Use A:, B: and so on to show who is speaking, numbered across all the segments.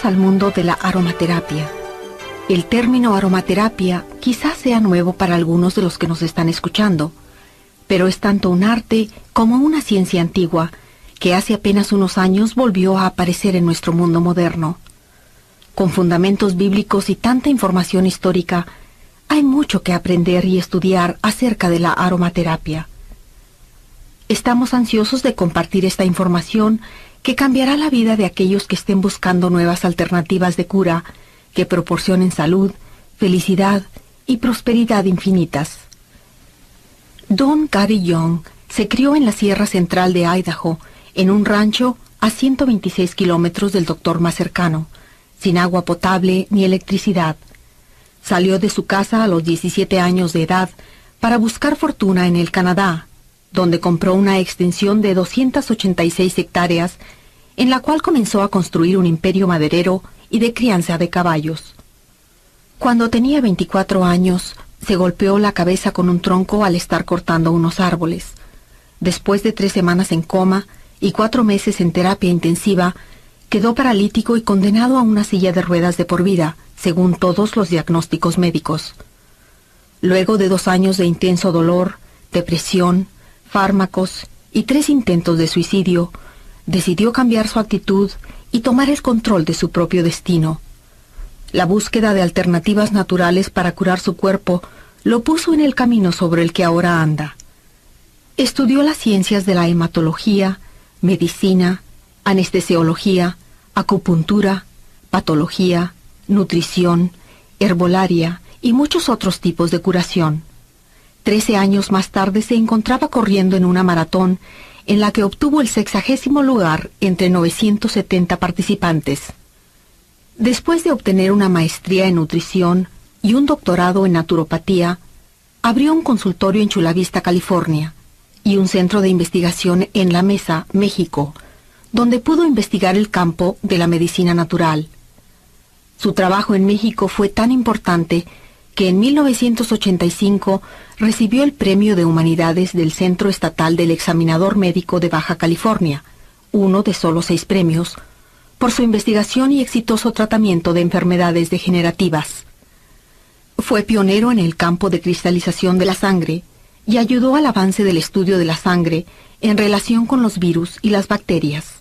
A: al mundo de la aromaterapia. El término aromaterapia quizás sea nuevo para algunos de los que nos están escuchando, pero es tanto un arte como una ciencia antigua que hace apenas unos años volvió a aparecer en nuestro mundo moderno. Con fundamentos bíblicos y tanta información histórica, hay mucho que aprender y estudiar acerca de la aromaterapia. Estamos ansiosos de compartir esta información que cambiará la vida de aquellos que estén buscando nuevas alternativas de cura que proporcionen salud, felicidad y prosperidad infinitas. Don Gary Young se crió en la Sierra Central de Idaho, en un rancho a 126 kilómetros del doctor más cercano, sin agua potable ni electricidad. Salió de su casa a los 17 años de edad para buscar fortuna en el Canadá, donde compró una extensión de 286 hectáreas, en la cual comenzó a construir un imperio maderero y de crianza de caballos. Cuando tenía 24 años, se golpeó la cabeza con un tronco al estar cortando unos árboles. Después de 3 semanas en coma y 4 meses en terapia intensiva, quedó paralítico y condenado a una silla de ruedas de por vida, según todos los diagnósticos médicos. Luego de 2 años de intenso dolor, depresión, fármacos y 3 intentos de suicidio, decidió cambiar su actitud y tomar el control de su propio destino. La búsqueda de alternativas naturales para curar su cuerpo lo puso en el camino sobre el que ahora anda. Estudió las ciencias de la hematología, medicina, anestesiología, acupuntura, patología, nutrición, herbolaria y muchos otros tipos de curación. 13 años más tarde se encontraba corriendo en una maratón en la que obtuvo el 60º lugar entre 970 participantes. Después de obtener una maestría en nutrición y un doctorado en naturopatía, abrió un consultorio en Chula Vista, California, y un centro de investigación en La Mesa, México, donde pudo investigar el campo de la medicina natural. Su trabajo en México fue tan importante que en 1985 recibió el Premio de Humanidades del Centro Estatal del Examinador Médico de Baja California, uno de solo 6 premios, por su investigación y exitoso tratamiento de enfermedades degenerativas. Fue pionero en el campo de cristalización de la sangre y ayudó al avance del estudio de la sangre en relación con los virus y las bacterias.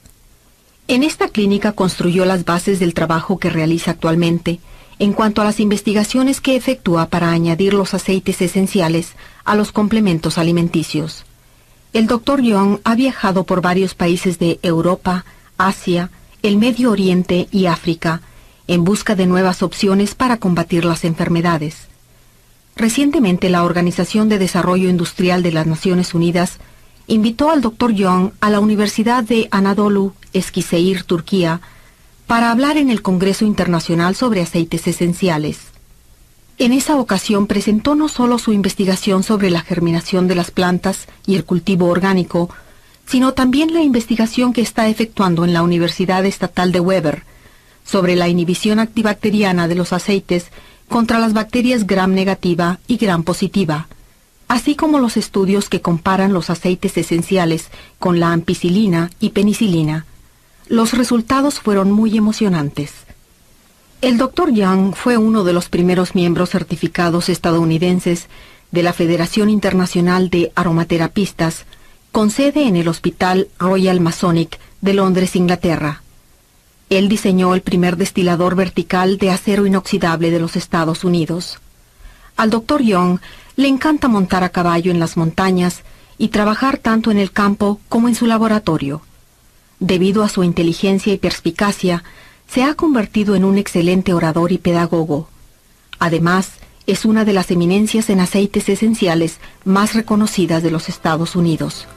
A: En esta clínica construyó las bases del trabajo que realiza actualmente en cuanto a las investigaciones que efectúa para añadir los aceites esenciales a los complementos alimenticios. El Dr. Young ha viajado por varios países de Europa, Asia, el Medio Oriente y África en busca de nuevas opciones para combatir las enfermedades. Recientemente, la Organización de Desarrollo Industrial de las Naciones Unidas invitó al Dr. Young a la Universidad de Anadolu, Eskişehir, Turquía, para hablar en el Congreso Internacional sobre Aceites Esenciales. En esa ocasión presentó no solo su investigación sobre la germinación de las plantas y el cultivo orgánico, sino también la investigación que está efectuando en la Universidad Estatal de Weber sobre la inhibición antibacteriana de los aceites contra las bacterias Gram negativa y Gram positiva, así como los estudios que comparan los aceites esenciales con la ampicilina y penicilina. Los resultados fueron muy emocionantes. El Dr. Young fue uno de los primeros miembros certificados estadounidenses de la Federación Internacional de Aromaterapistas, con sede en el Hospital Royal Masonic de Londres, Inglaterra. Él diseñó el primer destilador vertical de acero inoxidable de los Estados Unidos. Al Dr. Young le encanta montar a caballo en las montañas y trabajar tanto en el campo como en su laboratorio. Debido a su inteligencia y perspicacia, se ha convertido en un excelente orador y pedagogo. Además, es una de las eminencias en aceites esenciales más reconocidas de los Estados Unidos.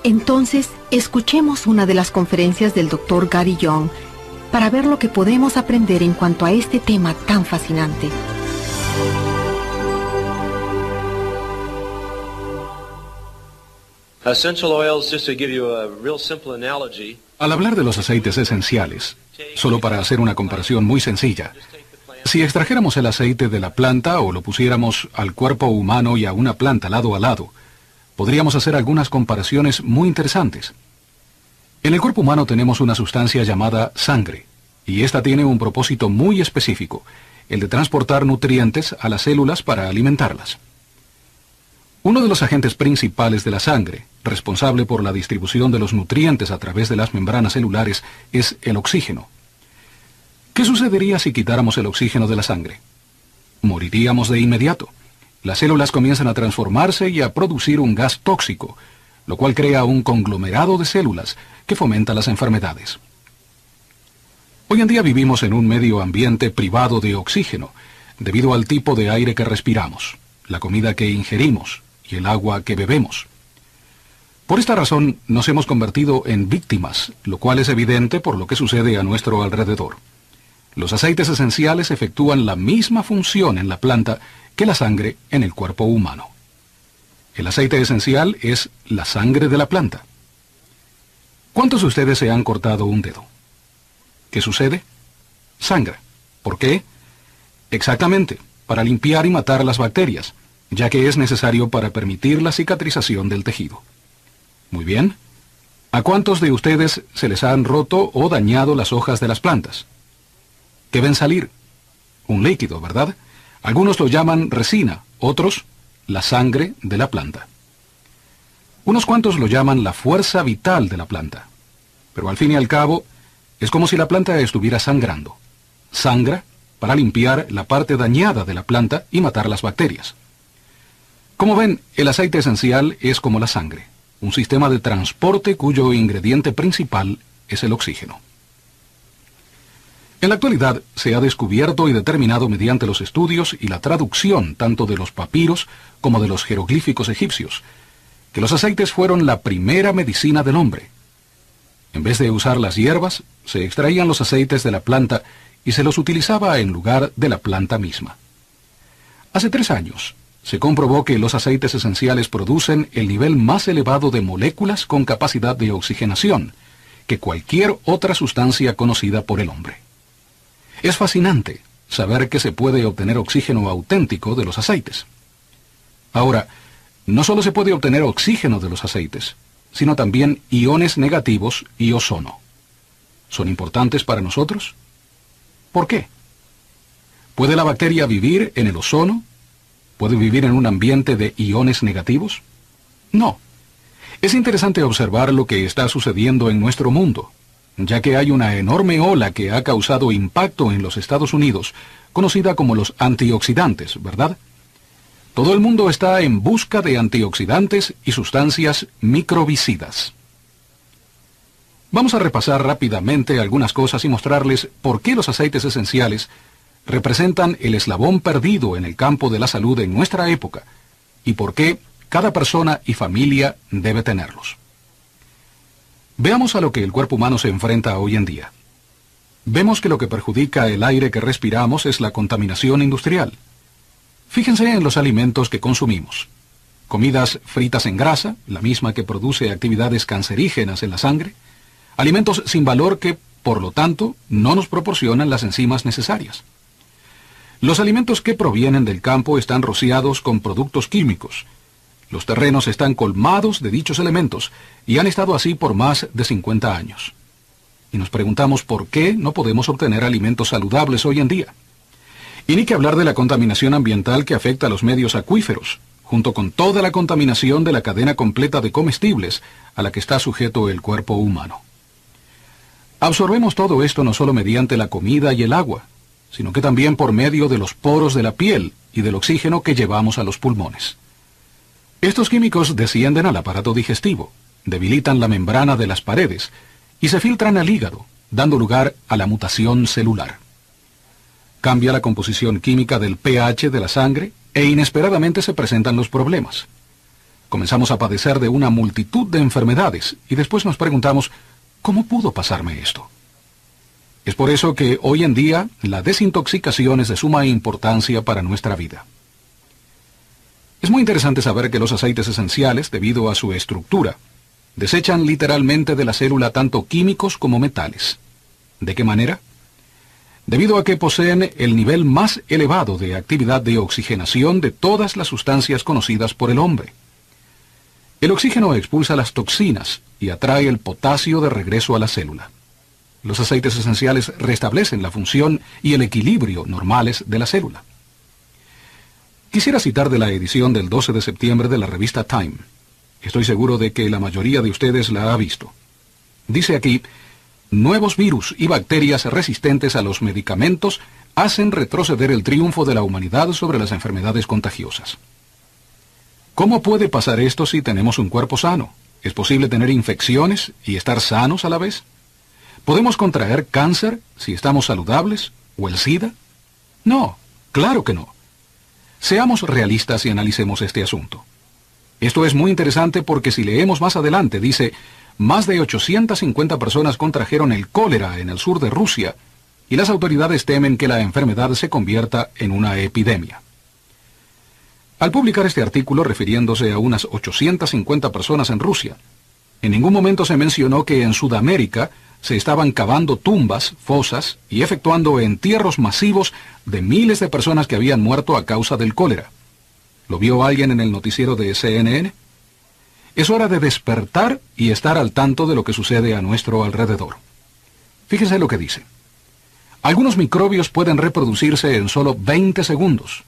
A: Entonces, escuchemos una de las conferencias del Dr. Gary Young para ver lo que podemos aprender en cuanto a este tema tan fascinante.
B: Al hablar de los aceites esenciales, solo para hacer una comparación muy sencilla, si extrajéramos el aceite de la planta o lo pusiéramos al cuerpo humano y a una planta lado a lado, podríamos hacer algunas comparaciones muy interesantes. En el cuerpo humano tenemos una sustancia llamada sangre, y esta tiene un propósito muy específico, el de transportar nutrientes a las células para alimentarlas. Uno de los agentes principales de la sangre, responsable por la distribución de los nutrientes a través de las membranas celulares, es el oxígeno. ¿Qué sucedería si quitáramos el oxígeno de la sangre? Moriríamos de inmediato. Las células comienzan a transformarse y a producir un gas tóxico, lo cual crea un conglomerado de células que fomenta las enfermedades. Hoy en día vivimos en un medio ambiente privado de oxígeno, debido al tipo de aire que respiramos, la comida que ingerimos y el agua que bebemos. Por esta razón nos hemos convertido en víctimas, lo cual es evidente por lo que sucede a nuestro alrededor. Los aceites esenciales efectúan la misma función en la planta que la sangre en el cuerpo humano. El aceite esencial es la sangre de la planta. ¿Cuántos de ustedes se han cortado un dedo? ¿Qué sucede? Sangra. ¿Por qué? Exactamente, para limpiar y matar las bacterias, ya que es necesario para permitir la cicatrización del tejido. Muy bien. ¿A cuántos de ustedes se les han roto o dañado las hojas de las plantas? ¿Qué ven salir? Un líquido, ¿verdad? Algunos lo llaman resina, otros la sangre de la planta. Unos cuantos lo llaman la fuerza vital de la planta. Pero al fin y al cabo, es como si la planta estuviera sangrando. Sangra para limpiar la parte dañada de la planta y matar las bacterias. Como ven, el aceite esencial es como la sangre, un sistema de transporte cuyo ingrediente principal es el oxígeno. En la actualidad se ha descubierto y determinado mediante los estudios y la traducción tanto de los papiros como de los jeroglíficos egipcios, que los aceites fueron la primera medicina del hombre. En vez de usar las hierbas, se extraían los aceites de la planta y se los utilizaba en lugar de la planta misma. Hace 3 años, se comprobó que los aceites esenciales producen el nivel más elevado de moléculas con capacidad de oxigenación que cualquier otra sustancia conocida por el hombre. Es fascinante saber que se puede obtener oxígeno auténtico de los aceites. Ahora, no solo se puede obtener oxígeno de los aceites, sino también iones negativos y ozono. ¿Son importantes para nosotros? ¿Por qué? ¿Puede la bacteria vivir en el ozono? ¿Puede vivir en un ambiente de iones negativos? No. Es interesante observar lo que está sucediendo en nuestro mundo, ya que hay una enorme ola que ha causado impacto en los Estados Unidos, conocida como los antioxidantes, ¿verdad? Todo el mundo está en busca de antioxidantes y sustancias microbicidas. Vamos a repasar rápidamente algunas cosas y mostrarles por qué los aceites esenciales representan el eslabón perdido en el campo de la salud en nuestra época y por qué cada persona y familia debe tenerlos. Veamos a lo que el cuerpo humano se enfrenta hoy en día. Vemos que lo que perjudica el aire que respiramos es la contaminación industrial. Fíjense en los alimentos que consumimos. Comidas fritas en grasa, la misma que produce actividades cancerígenas en la sangre. Alimentos sin valor que, por lo tanto, no nos proporcionan las enzimas necesarias. Los alimentos que provienen del campo están rociados con productos químicos. Los terrenos están colmados de dichos elementos y han estado así por más de 50 años. Y nos preguntamos por qué no podemos obtener alimentos saludables hoy en día. Y ni que hablar de la contaminación ambiental que afecta a los medios acuíferos, junto con toda la contaminación de la cadena completa de comestibles a la que está sujeto el cuerpo humano. Absorbemos todo esto no solo mediante la comida y el agua, sino que también por medio de los poros de la piel y del oxígeno que llevamos a los pulmones. Estos químicos descienden al aparato digestivo, debilitan la membrana de las paredes y se filtran al hígado, dando lugar a la mutación celular. Cambia la composición química del pH de la sangre e inesperadamente se presentan los problemas. Comenzamos a padecer de una multitud de enfermedades y después nos preguntamos, ¿cómo pudo pasarme esto? Es por eso que hoy en día la desintoxicación es de suma importancia para nuestra vida. Es muy interesante saber que los aceites esenciales, debido a su estructura, desechan literalmente de la célula tanto químicos como metales. ¿De qué manera? Debido a que poseen el nivel más elevado de actividad de oxigenación de todas las sustancias conocidas por el hombre. El oxígeno expulsa las toxinas y atrae el potasio de regreso a la célula. Los aceites esenciales restablecen la función y el equilibrio normales de la célula. Quisiera citar de la edición del 12 de septiembre de la revista Time. Estoy seguro de que la mayoría de ustedes la ha visto. Dice aquí: nuevos virus y bacterias resistentes a los medicamentos hacen retroceder el triunfo de la humanidad sobre las enfermedades contagiosas. ¿Cómo puede pasar esto si tenemos un cuerpo sano? ¿Es posible tener infecciones y estar sanos a la vez? ¿Podemos contraer cáncer si estamos saludables o el SIDA? No, claro que no. Seamos realistas y analicemos este asunto. Esto es muy interesante porque si leemos más adelante, dice: más de 850 personas contrajeron el cólera en el sur de Rusia y las autoridades temen que la enfermedad se convierta en una epidemia. Al publicar este artículo refiriéndose a unas 850 personas en Rusia, en ningún momento se mencionó que en Sudamérica se estaban cavando tumbas, fosas y efectuando entierros masivos de miles de personas que habían muerto a causa del cólera. ¿Lo vio alguien en el noticiero de CNN? Es hora de despertar y estar al tanto de lo que sucede a nuestro alrededor. Fíjese lo que dice. Algunos microbios pueden reproducirse en solo 20 segundos.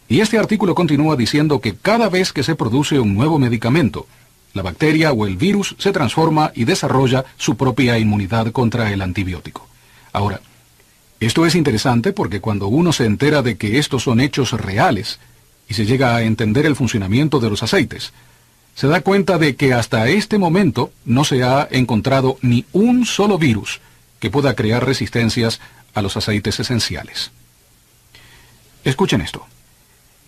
B: Y este artículo continúa diciendo que cada vez que se produce un nuevo medicamento, la bacteria o el virus se transforma y desarrolla su propia inmunidad contra el antibiótico. Ahora, esto es interesante porque cuando uno se entera de que estos son hechos reales y se llega a entender el funcionamiento de los aceites, se da cuenta de que hasta este momento no se ha encontrado ni un solo virus que pueda crear resistencias a los aceites esenciales. Escuchen esto.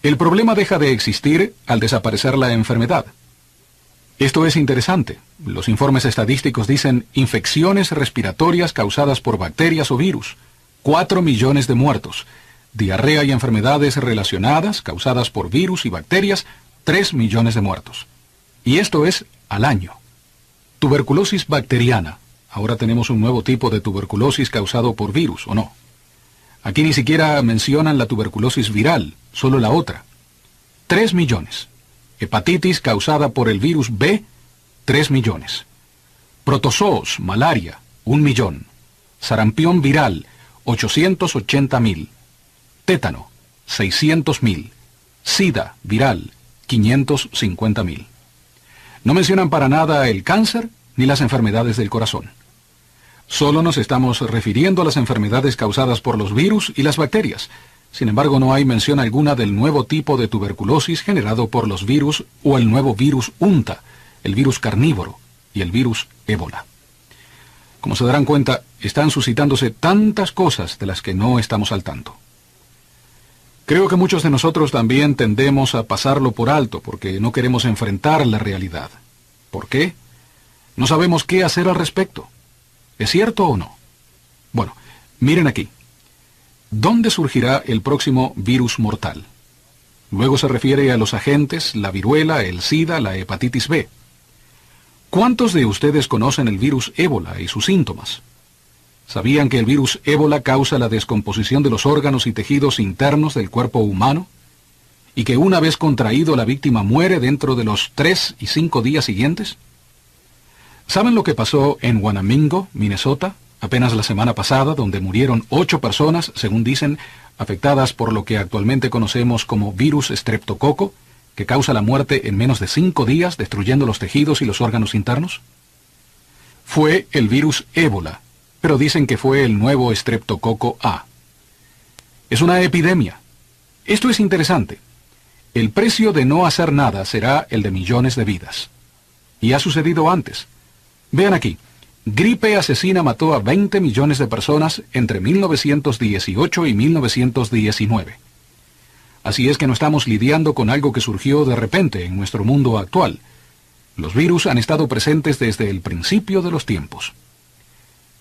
B: El problema deja de existir al desaparecer la enfermedad. Esto es interesante. Los informes estadísticos dicen infecciones respiratorias causadas por bacterias o virus, 4 millones de muertos, diarrea y enfermedades relacionadas causadas por virus y bacterias, 3 millones de muertos. Y esto es al año. Tuberculosis bacteriana. Ahora tenemos un nuevo tipo de tuberculosis causado por virus, ¿o no? Aquí ni siquiera mencionan la tuberculosis viral, solo la otra. 3 millones. Hepatitis causada por el virus B, 3 millones. Protozoos, malaria, 1 millón. Sarampión viral, 880.000. Tétano, 600.000. SIDA viral, 550.000. No mencionan para nada el cáncer ni las enfermedades del corazón. Solo nos estamos refiriendo a las enfermedades causadas por los virus y las bacterias. Sin embargo, no hay mención alguna del nuevo tipo de tuberculosis generado por los virus o el nuevo virus UNTA, el virus carnívoro y el virus ébola. Como se darán cuenta, están suscitándose tantas cosas de las que no estamos al tanto. Creo que muchos de nosotros también tendemos a pasarlo por alto porque no queremos enfrentar la realidad. ¿Por qué? No sabemos qué hacer al respecto. ¿Es cierto o no? Bueno, miren aquí. ¿Dónde surgirá el próximo virus mortal? Luego se refiere a los agentes, la viruela, el SIDA, la hepatitis B. ¿Cuántos de ustedes conocen el virus ébola y sus síntomas? ¿Sabían que el virus ébola causa la descomposición de los órganos y tejidos internos del cuerpo humano? ¿Y que una vez contraído la víctima muere dentro de los 3 y 5 días siguientes? ¿Saben lo que pasó en Wanamingo, Minnesota, apenas la semana pasada, donde murieron 8 personas, según dicen, afectadas por lo que actualmente conocemos como virus estreptococo, que causa la muerte en menos de 5 días, destruyendo los tejidos y los órganos internos? Fue el virus ébola, pero dicen que fue el nuevo estreptococo A. Es una epidemia. Esto es interesante. El precio de no hacer nada será el de millones de vidas. Y ha sucedido antes. Vean aquí. Gripe asesina mató a 20 millones de personas entre 1918 y 1919. Así es que no estamos lidiando con algo que surgió de repente en nuestro mundo actual. Los virus han estado presentes desde el principio de los tiempos.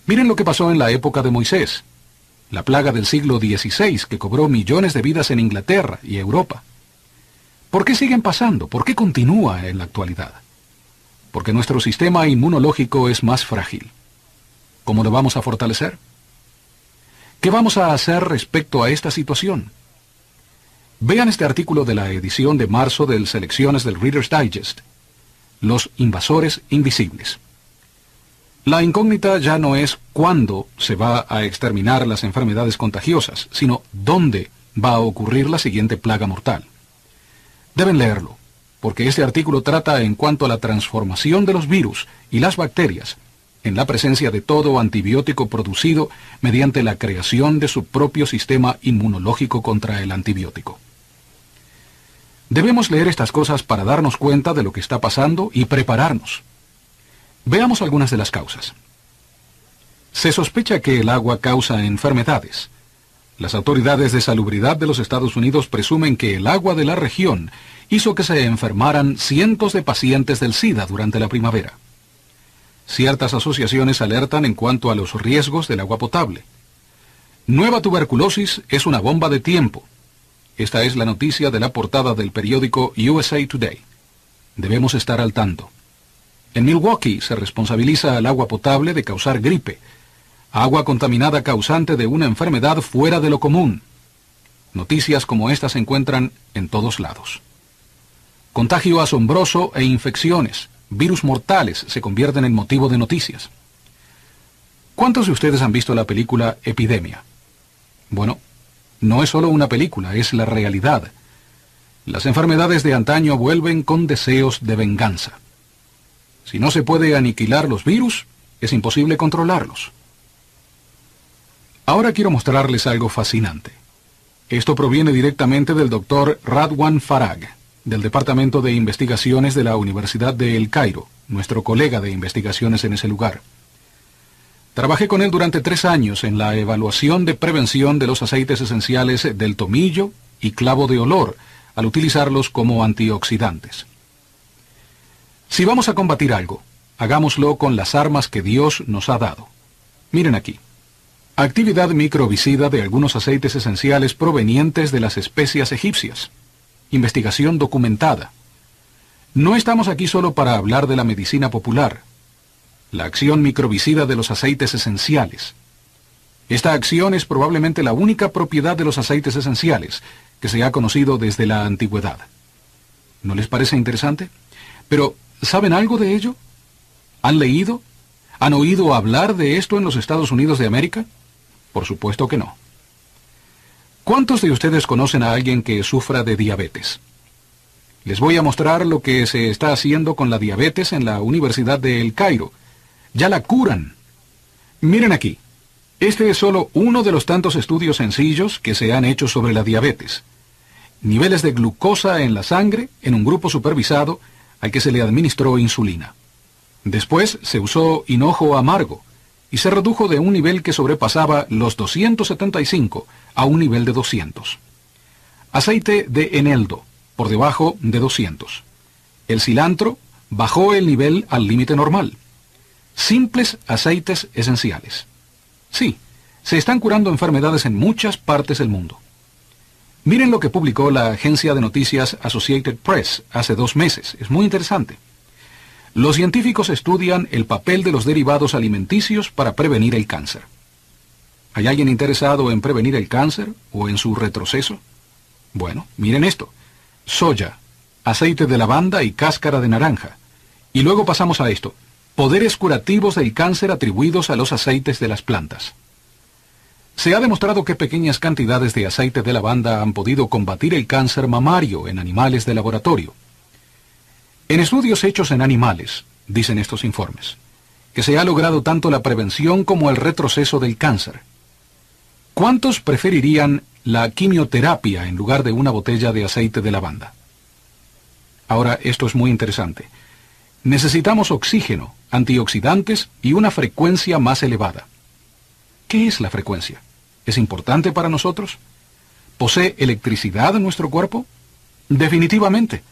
B: Miren lo que pasó en la época de Moisés, la plaga del siglo XVI que cobró millones de vidas en Inglaterra y Europa. ¿Por qué siguen pasando? ¿Por qué continúa en la actualidad? Porque nuestro sistema inmunológico es más frágil. ¿Cómo lo vamos a fortalecer? ¿Qué vamos a hacer respecto a esta situación? Vean este artículo de la edición de marzo de Selecciones del Reader's Digest. Los invasores invisibles. La incógnita ya no es cuándo se va a exterminar las enfermedades contagiosas, sino dónde va a ocurrir la siguiente plaga mortal. Deben leerlo, porque este artículo trata en cuanto a la transformación de los virus y las bacterias en la presencia de todo antibiótico producido mediante la creación de su propio sistema inmunológico contra el antibiótico. Debemos leer estas cosas para darnos cuenta de lo que está pasando y prepararnos. Veamos algunas de las causas. Se sospecha que el agua causa enfermedades. Las autoridades de salubridad de los Estados Unidos presumen que el agua de la región hizo que se enfermaran cientos de pacientes del SIDA durante la primavera. Ciertas asociaciones alertan en cuanto a los riesgos del agua potable. Nueva tuberculosis es una bomba de tiempo. Esta es la noticia de la portada del periódico USA Today. Debemos estar al tanto. En Milwaukee se responsabiliza al agua potable de causar gripe, agua contaminada causante de una enfermedad fuera de lo común. Noticias como esta se encuentran en todos lados. Contagio asombroso e infecciones, virus mortales se convierten en motivo de noticias. ¿Cuántos de ustedes han visto la película Epidemia? Bueno, no es solo una película, es la realidad. Las enfermedades de antaño vuelven con deseos de venganza. Si no se puede aniquilar los virus, es imposible controlarlos. Ahora quiero mostrarles algo fascinante. Esto proviene directamente del Dr. Radwan Farag, del Departamento de Investigaciones de la Universidad de El Cairo, nuestro colega de investigaciones en ese lugar. Trabajé con él durante 3 años en la evaluación de prevención de los aceites esenciales del tomillo y clavo de olor, al utilizarlos como antioxidantes. Si vamos a combatir algo, hagámoslo con las armas que Dios nos ha dado. Miren aquí. Actividad microbicida de algunos aceites esenciales provenientes de las especias egipcias. Investigación documentada. No estamos aquí solo para hablar de la medicina popular. La acción microbicida de los aceites esenciales. Esta acción es probablemente la única propiedad de los aceites esenciales que se ha conocido desde la antigüedad. ¿No les parece interesante? Pero, ¿saben algo de ello? ¿Han leído? ¿Han oído hablar de esto en los Estados Unidos de América? Por supuesto que no. ¿Cuántos de ustedes conocen a alguien que sufra de diabetes? Les voy a mostrar lo que se está haciendo con la diabetes en la Universidad de El Cairo. Ya la curan. Miren aquí. Este es solo uno de los tantos estudios sencillos que se han hecho sobre la diabetes. Niveles de glucosa en la sangre en un grupo supervisado al que se le administró insulina. Después se usó hinojo amargo y se redujo de un nivel que sobrepasaba los 275 a un nivel de 200. Aceite de eneldo, por debajo de 200. El cilantro bajó el nivel al límite normal. Simples aceites esenciales. Sí, se están curando enfermedades en muchas partes del mundo. Miren lo que publicó la agencia de noticias Associated Press hace 2 meses. Es muy interesante. Los científicos estudian el papel de los derivados alimenticios para prevenir el cáncer. ¿Hay alguien interesado en prevenir el cáncer o en su retroceso? Bueno, miren esto. Soya, aceite de lavanda y cáscara de naranja. Y luego pasamos a esto. Poderes curativos del cáncer atribuidos a los aceites de las plantas. Se ha demostrado que pequeñas cantidades de aceite de lavanda han podido combatir el cáncer mamario en animales de laboratorio. En estudios hechos en animales, dicen estos informes, que se ha logrado tanto la prevención como el retroceso del cáncer. ¿Cuántos preferirían la quimioterapia en lugar de una botella de aceite de lavanda? Ahora, esto es muy interesante. Necesitamos oxígeno, antioxidantes y una frecuencia más elevada. ¿Qué es la frecuencia? ¿Es importante para nosotros? ¿Posee electricidad en nuestro cuerpo? Definitivamente.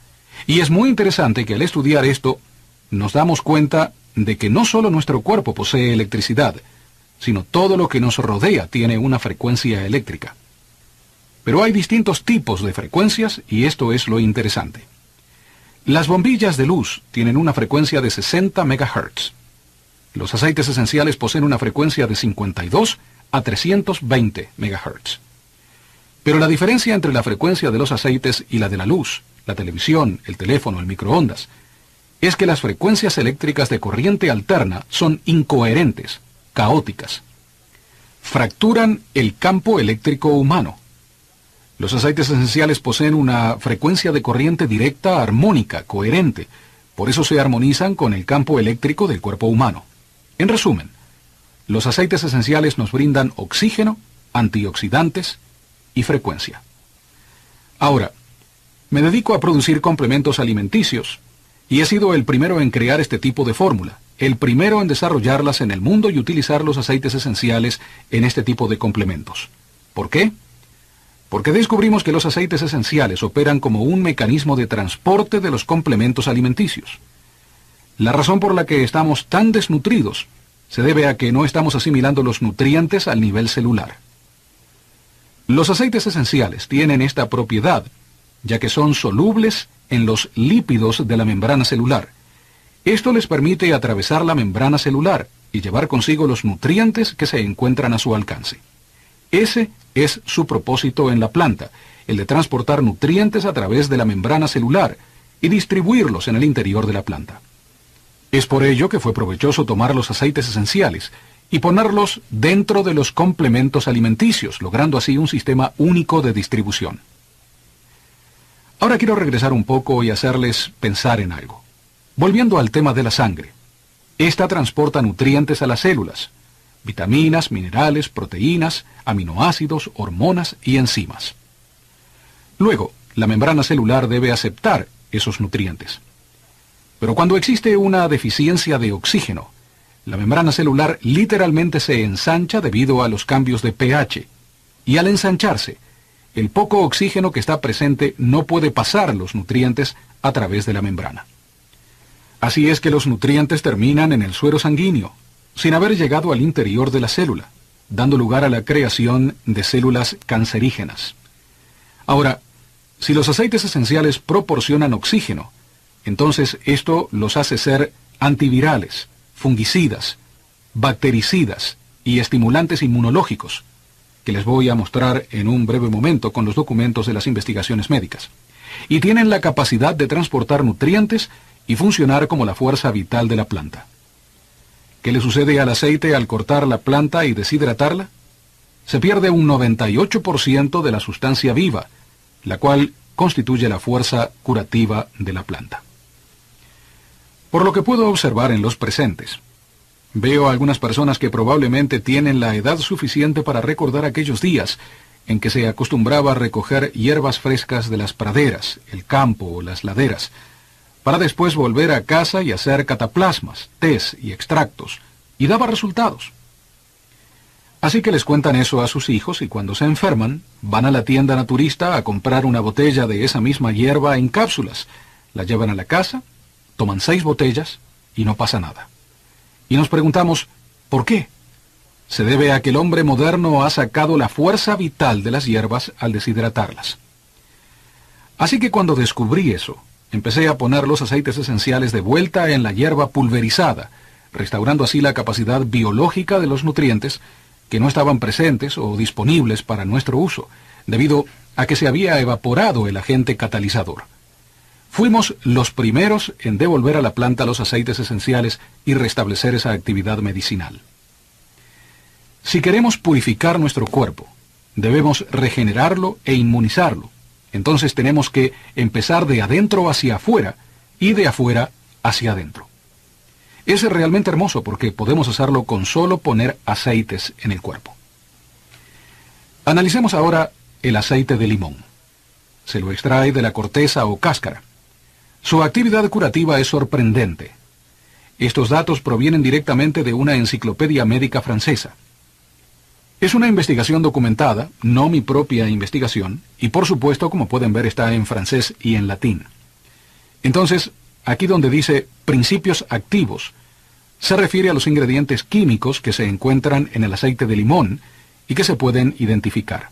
B: Y es muy interesante que al estudiar esto, nos damos cuenta de que no solo nuestro cuerpo posee electricidad, sino todo lo que nos rodea tiene una frecuencia eléctrica. Pero hay distintos tipos de frecuencias y esto es lo interesante. Las bombillas de luz tienen una frecuencia de 60 MHz. Los aceites esenciales poseen una frecuencia de 52 a 320 MHz. Pero la diferencia entre la frecuencia de los aceites y la de la luz, la televisión, el teléfono, el microondas, es que las frecuencias eléctricas de corriente alterna son incoherentes, caóticas. Fracturan el campo eléctrico humano. Los aceites esenciales poseen una frecuencia de corriente directa, armónica, coherente. Por eso se armonizan con el campo eléctrico del cuerpo humano. En resumen, los aceites esenciales nos brindan oxígeno, antioxidantes y frecuencia. Ahora, me dedico a producir complementos alimenticios y he sido el primero en crear este tipo de fórmula, el primero en desarrollarlas en el mundo y utilizar los aceites esenciales en este tipo de complementos. ¿Por qué? Porque descubrimos que los aceites esenciales operan como un mecanismo de transporte de los complementos alimenticios. La razón por la que estamos tan desnutridos se debe a que no estamos asimilando los nutrientes al nivel celular. Los aceites esenciales tienen esta propiedad, ya que son solubles en los lípidos de la membrana celular. Esto les permite atravesar la membrana celular y llevar consigo los nutrientes que se encuentran a su alcance. Ese es su propósito en la planta, el de transportar nutrientes a través de la membrana celular y distribuirlos en el interior de la planta. Es por ello que fue provechoso tomar los aceites esenciales y ponerlos dentro de los complementos alimenticios, logrando así un sistema único de distribución. Ahora quiero regresar un poco y hacerles pensar en algo. Volviendo al tema de la sangre. Esta transporta nutrientes a las células, vitaminas, minerales, proteínas, aminoácidos, hormonas y enzimas. Luego, la membrana celular debe aceptar esos nutrientes. Pero cuando existe una deficiencia de oxígeno, la membrana celular literalmente se ensancha debido a los cambios de pH, y al ensancharse, el poco oxígeno que está presente no puede pasar los nutrientes a través de la membrana. Así es que los nutrientes terminan en el suero sanguíneo, sin haber llegado al interior de la célula, dando lugar a la creación de células cancerígenas. Ahora, si los aceites esenciales proporcionan oxígeno, entonces esto los hace ser antivirales, fungicidas, bactericidas y estimulantes inmunológicos, que les voy a mostrar en un breve momento con los documentos de las investigaciones médicas. Y tienen la capacidad de transportar nutrientes y funcionar como la fuerza vital de la planta. ¿Qué le sucede al aceite al cortar la planta y deshidratarla? Se pierde un 98% de la sustancia viva, la cual constituye la fuerza curativa de la planta. Por lo que puedo observar en los presentes, veo a algunas personas que probablemente tienen la edad suficiente para recordar aquellos días en que se acostumbraba a recoger hierbas frescas de las praderas, el campo o las laderas, para después volver a casa y hacer cataplasmas, tés y extractos, y daba resultados. Así que les cuentan eso a sus hijos y cuando se enferman, van a la tienda naturista a comprar una botella de esa misma hierba en cápsulas, la llevan a la casa, toman 6 botellas y no pasa nada. Y nos preguntamos, ¿por qué? Se debe a que el hombre moderno ha sacado la fuerza vital de las hierbas al deshidratarlas. Así que cuando descubrí eso, empecé a poner los aceites esenciales de vuelta en la hierba pulverizada, restaurando así la capacidad biológica de los nutrientes que no estaban presentes o disponibles para nuestro uso, debido a que se había evaporado el agente catalizador. Fuimos los primeros en devolver a la planta los aceites esenciales y restablecer esa actividad medicinal. Si queremos purificar nuestro cuerpo, debemos regenerarlo e inmunizarlo. Entonces tenemos que empezar de adentro hacia afuera y de afuera hacia adentro. Es realmente hermoso porque podemos hacerlo con solo poner aceites en el cuerpo. Analicemos ahora el aceite de limón. Se lo extrae de la corteza o cáscara. Su actividad curativa es sorprendente. Estos datos provienen directamente de una enciclopedia médica francesa. Es una investigación documentada, no mi propia investigación, y por supuesto, como pueden ver, está en francés y en latín. Entonces, aquí donde dice principios activos, se refiere a los ingredientes químicos que se encuentran en el aceite de limón y que se pueden identificar.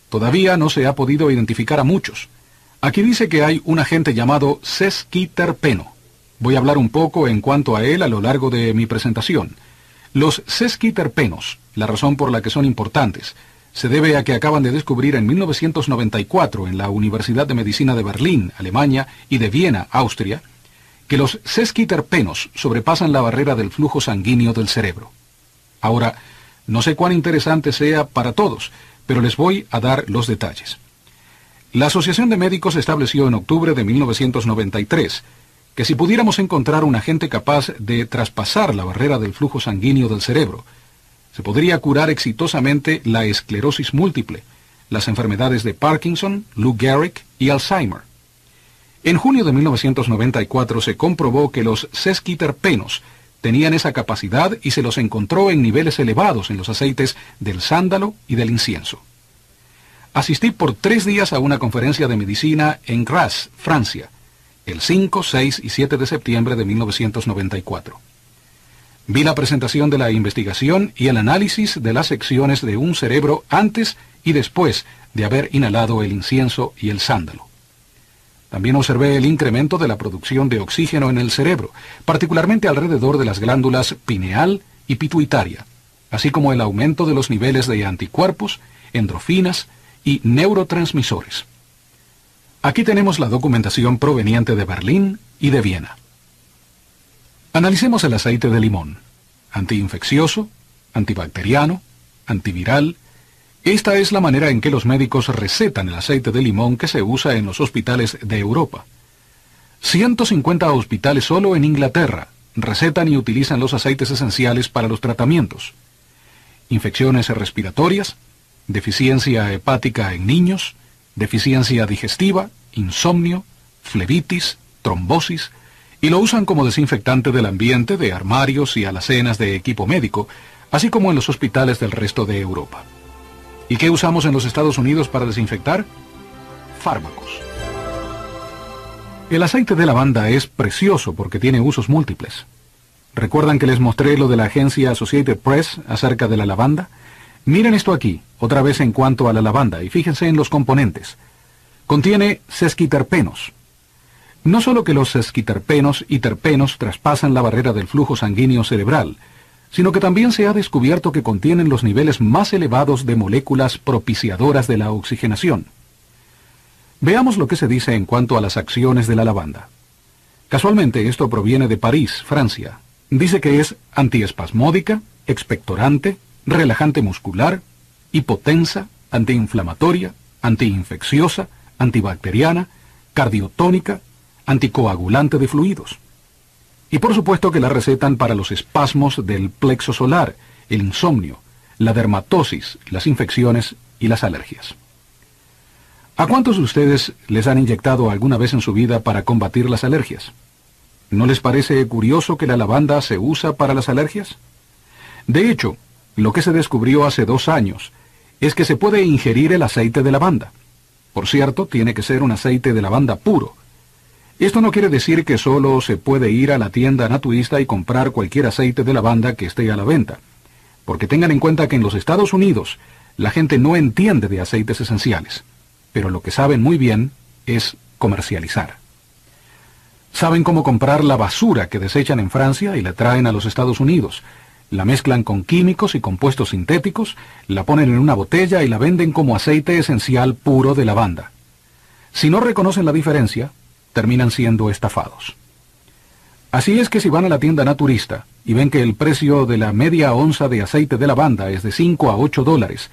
B: Todavía no se ha podido identificar a muchos. Aquí dice que hay un agente llamado sesquiterpeno. Voy a hablar un poco en cuanto a él a lo largo de mi presentación. Los sesquiterpenos, la razón por la que son importantes, se debe a que acaban de descubrir en 1994 en la Universidad de Medicina de Berlín, Alemania, y de Viena, Austria, que los sesquiterpenos sobrepasan la barrera del flujo sanguíneo del cerebro. Ahora, no sé cuán interesante sea para todos, pero les voy a dar los detalles. La Asociación de Médicos estableció en octubre de 1993 que si pudiéramos encontrar un agente capaz de traspasar la barrera del flujo sanguíneo del cerebro, se podría curar exitosamente la esclerosis múltiple, las enfermedades de Parkinson, Lou Gehrig y Alzheimer. En junio de 1994 se comprobó que los sesquiterpenos tenían esa capacidad y se los encontró en niveles elevados en los aceites del sándalo y del incienso. Asistí por 3 días a una conferencia de medicina en Grasse, Francia, el 5, 6 y 7 de septiembre de 1994. Vi la presentación de la investigación y el análisis de las secciones de un cerebro antes y después de haber inhalado el incienso y el sándalo. También observé el incremento de la producción de oxígeno en el cerebro, particularmente alrededor de las glándulas pineal y pituitaria, así como el aumento de los niveles de anticuerpos, endorfinas y neurotransmisores. Aquí tenemos la documentación proveniente de Berlín y de Viena. Analicemos el aceite de limón. Antiinfeccioso, antibacteriano, antiviral. Esta es la manera en que los médicos recetan el aceite de limón que se usa en los hospitales de Europa. 150 hospitales solo en Inglaterra recetan y utilizan los aceites esenciales para los tratamientos. Infecciones respiratorias, deficiencia hepática en niños, deficiencia digestiva, insomnio, flebitis, trombosis, y lo usan como desinfectante del ambiente, de armarios y alacenas de equipo médico, así como en los hospitales del resto de Europa. ¿Y qué usamos en los Estados Unidos para desinfectar? Fármacos. El aceite de lavanda es precioso porque tiene usos múltiples. ¿Recuerdan que les mostré lo de la agencia Associated Press acerca de la lavanda? Miren esto aquí, otra vez en cuanto a la lavanda, y fíjense en los componentes. Contiene sesquiterpenos. No solo que los sesquiterpenos y terpenos traspasan la barrera del flujo sanguíneo cerebral, sino que también se ha descubierto que contienen los niveles más elevados de moléculas propiciadoras de la oxigenación. Veamos lo que se dice en cuanto a las acciones de la lavanda. Casualmente esto proviene de París, Francia. Dice que es antiespasmódica, expectorante, relajante muscular, hipotensa, antiinflamatoria, antiinfecciosa, antibacteriana, cardiotónica, anticoagulante de fluidos. Y por supuesto que la recetan para los espasmos del plexo solar, el insomnio, la dermatosis, las infecciones y las alergias. ¿A cuántos de ustedes les han inyectado alguna vez en su vida para combatir las alergias? ¿No les parece curioso que la lavanda se usa para las alergias? De hecho, lo que se descubrió hace 2 años es que se puede ingerir el aceite de lavanda. Por cierto, tiene que ser un aceite de lavanda puro. Esto no quiere decir que solo se puede ir a la tienda naturista y comprar cualquier aceite de lavanda que esté a la venta, porque tengan en cuenta que en los Estados Unidos la gente no entiende de aceites esenciales, pero lo que saben muy bien es comercializar. Saben cómo comprar la basura que desechan en Francia y la traen a los Estados Unidos. La mezclan con químicos y compuestos sintéticos, la ponen en una botella y la venden como aceite esencial puro de lavanda. Si no reconocen la diferencia, terminan siendo estafados. Así es que si van a la tienda naturista y ven que el precio de la media onza de aceite de lavanda es de $5 a $8,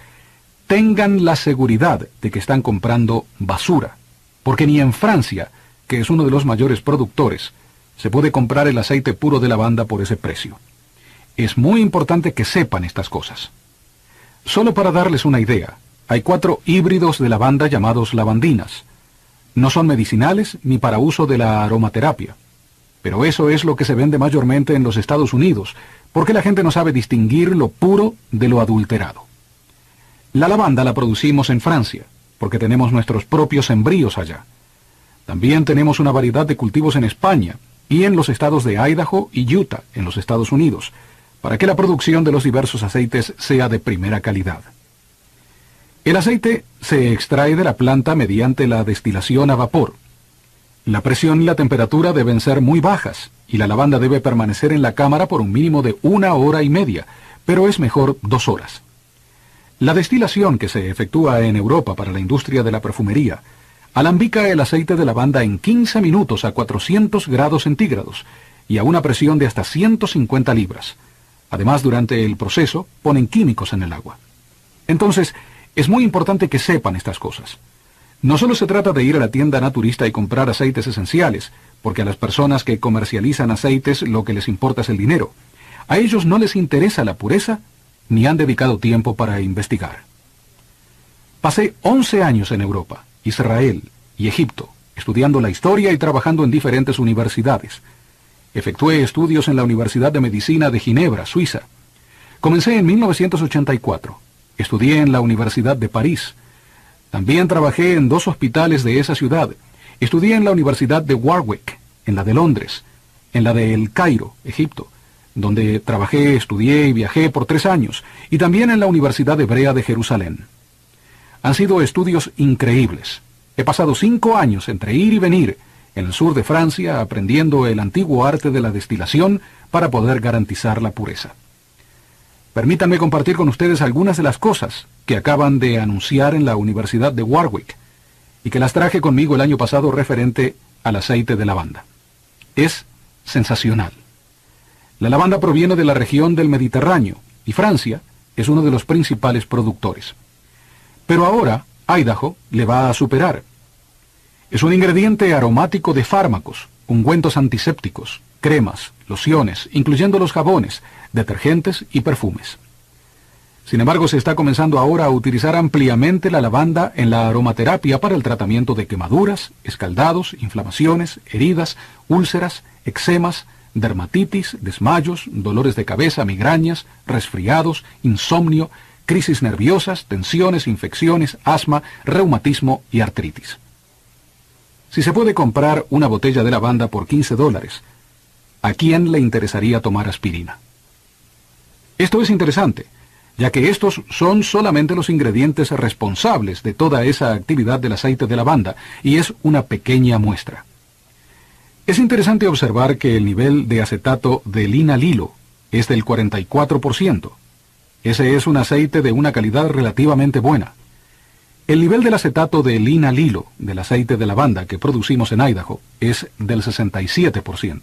B: tengan la seguridad de que están comprando basura, porque ni en Francia, que es uno de los mayores productores, se puede comprar el aceite puro de lavanda por ese precio. Es muy importante que sepan estas cosas. Solo para darles una idea, hay 4 híbridos de lavanda llamados lavandinas. No son medicinales ni para uso de la aromaterapia. Pero eso es lo que se vende mayormente en los Estados Unidos, porque la gente no sabe distinguir lo puro de lo adulterado. La lavanda la producimos en Francia, porque tenemos nuestros propios sembríos allá. También tenemos una variedad de cultivos en España y en los estados de Idaho y Utah, en los Estados Unidos, para que la producción de los diversos aceites sea de primera calidad. El aceite se extrae de la planta mediante la destilación a vapor. La presión y la temperatura deben ser muy bajas, y la lavanda debe permanecer en la cámara por un mínimo de 1 hora y media, pero es mejor 2 horas. La destilación que se efectúa en Europa para la industria de la perfumería alambica el aceite de lavanda en 15 minutos a 400 grados centígrados y a una presión de hasta 150 libras. Además, durante el proceso, ponen químicos en el agua. Entonces, es muy importante que sepan estas cosas. No solo se trata de ir a la tienda naturista y comprar aceites esenciales, porque a las personas que comercializan aceites lo que les importa es el dinero. A ellos no les interesa la pureza, ni han dedicado tiempo para investigar. Pasé 11 años en Europa, Israel y Egipto, estudiando la historia y trabajando en diferentes universidades. Efectué estudios en la Universidad de Medicina de Ginebra, Suiza. Comencé en 1984. Estudié en la Universidad de París. También trabajé en 2 hospitales de esa ciudad. Estudié en la Universidad de Warwick, en la de Londres, en la de El Cairo, Egipto, donde trabajé, estudié y viajé por 3 años, y también en la Universidad Hebrea de Jerusalén. Han sido estudios increíbles. He pasado 5 años entre ir y venir en el sur de Francia aprendiendo el antiguo arte de la destilación para poder garantizar la pureza. Permítanme compartir con ustedes algunas de las cosas que acaban de anunciar en la Universidad de Warwick y que las traje conmigo el año pasado referente al aceite de lavanda. Es sensacional. La lavanda proviene de la región del Mediterráneo y Francia es uno de los principales productores. Pero ahora Idaho le va a superar. Es un ingrediente aromático de fármacos, ungüentos antisépticos, cremas, lociones, incluyendo los jabones, detergentes y perfumes. Sin embargo, se está comenzando ahora a utilizar ampliamente la lavanda en la aromaterapia para el tratamiento de quemaduras, escaldados, inflamaciones, heridas, úlceras, eczemas, dermatitis, desmayos, dolores de cabeza, migrañas, resfriados, insomnio, crisis nerviosas, tensiones, infecciones, asma, reumatismo y artritis. Si se puede comprar una botella de lavanda por $15, ¿a quién le interesaría tomar aspirina? Esto es interesante, ya que estos son solamente los ingredientes responsables de toda esa actividad del aceite de lavanda, y es una pequeña muestra. Es interesante observar que el nivel de acetato de linalilo es del 44%. Ese es un aceite de una calidad relativamente buena. El nivel del acetato de linalilo del aceite de lavanda que producimos en Idaho es del 67%.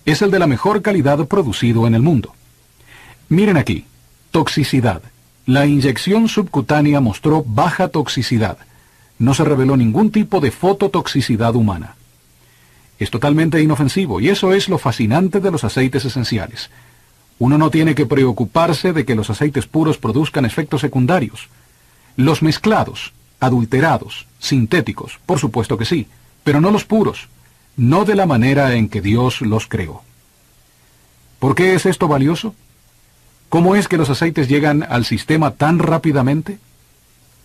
B: Es el de la mejor calidad producido en el mundo. Miren aquí, toxicidad. La inyección subcutánea mostró baja toxicidad. No se reveló ningún tipo de fototoxicidad humana. Es totalmente inofensivo y eso es lo fascinante de los aceites esenciales. Uno no tiene que preocuparse de que los aceites puros produzcan efectos secundarios. Los mezclados, adulterados, sintéticos, por supuesto que sí, pero no los puros, no de la manera en que Dios los creó. ¿Por qué es esto valioso? ¿Cómo es que los aceites llegan al sistema tan rápidamente?